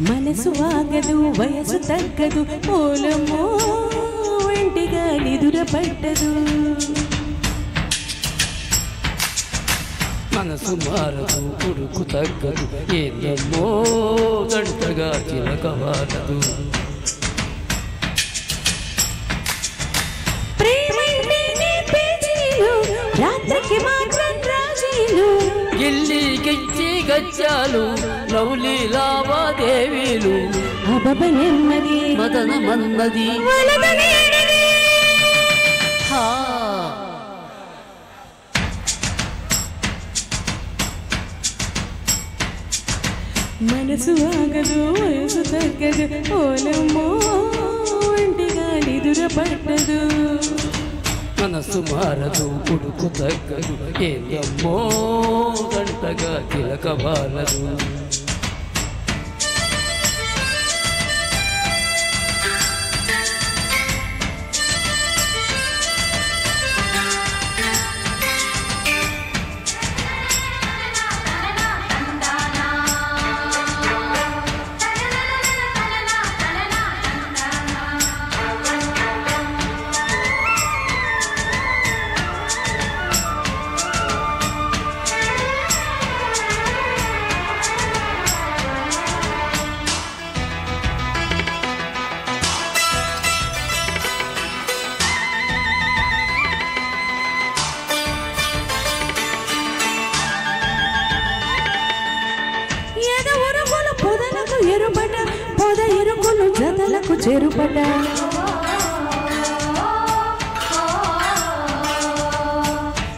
మనసు ఆగదు వయసు తగ్గదు ఓలమ్మో వెంటిగా నిదుర పట్టదు మనసు మారదు ఉడుకు తగ్గదు ఏందమ్మో గంటగా చిలకవాలదు రాత్రికి మాత్రం రాజీలు గిల్లి గిచ్చి గచ్చాలు లౌలి లావాదేవీలు అబబ నెమ్మది మదన మన్నది మనసు ఆగదు వయసు తగ్గదు ఓలమ్మో ఒంటిగా నిదుర పట్టదు మనసు మారదు ఉడుకు తగ్గదు ఏందమ్మో గంటగా చిలకవాలదు ఎరుపట పొద ఎరుకులు జతలకు చెరుపట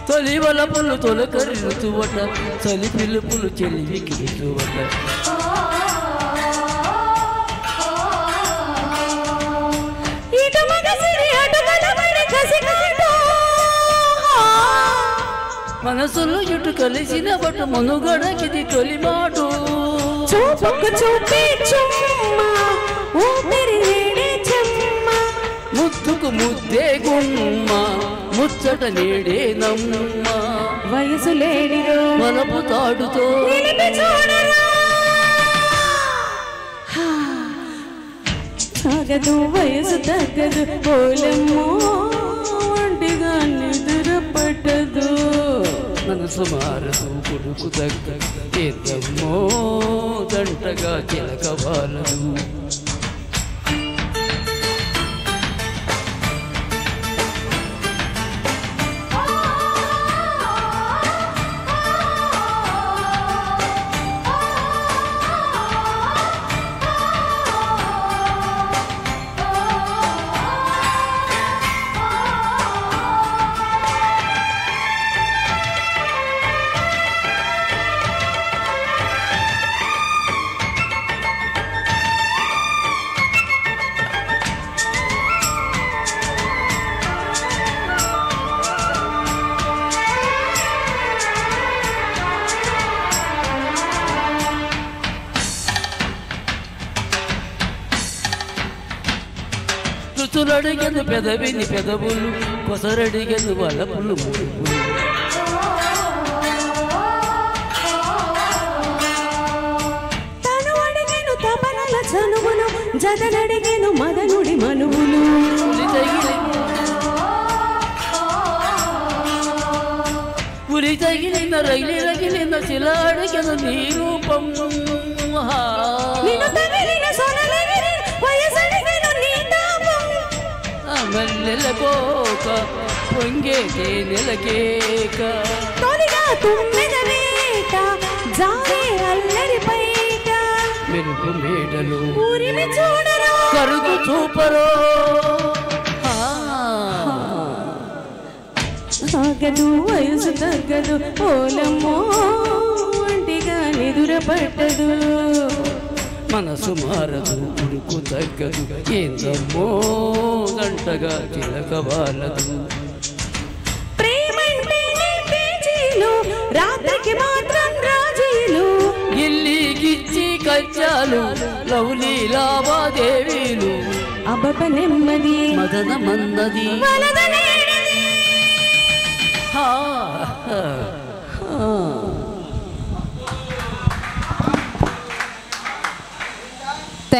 తొలి వలపులు తొలకరితువట చలి పిలుపులు చెలివికి రుతువట మనసులో ఇటు కలిసిన బట్టు మనుగడకిది తొలి మాటు చూపుకు చూపే చుమ్మ ఊపిరి వేడే చెమ్మ ముద్దుకు ముద్దే గుమ్మ ముచ్చట నేడే నమ్మ వయసు లేడిరో వలపు తాడుతో సాగదు వయసు తగ్గదు ఓలమ్మో ఒంటిగా నిదుర పట్టదు మనసు మారదు కొడుకు తగ్గదు ఏందమ్మో దంటగా చిలకవాలదు రుచులడిగెను పెదవిని పెదవులు కొసరడిగెను వలపులు ముడుపులు తను అడిగెను తపనల చనువులు జదనడిగెను మదనుడి మనువులు ఉరి తగిలిన రైలి రగిలిన శిల అడిగెను నీ రూపం మెల్లెలకోక పొంగేటే నెలకేక తొలిగా తుమ్మెద వేట జారే అల్లరి పైట మెరుపు మేడలు ఊరిమి చూడరా కరుగు చూపరో సాగదు వయసు తగ్గదు ఓలమ్మో ఒంటిగా నిదుర పట్టదు మనసు మారదు ఉడుకు తగ్గదు ఏందమ్మో గంటగా చిలకవాలదు ప్రేమంటేనే పేజీలు రాత్రికి మాత్రం రాజీలు గిల్లి గిచ్చి కచ్చాలు లౌలి లావాదేవీలు అబబ నెమ్మది మదన మన్నది వలదనే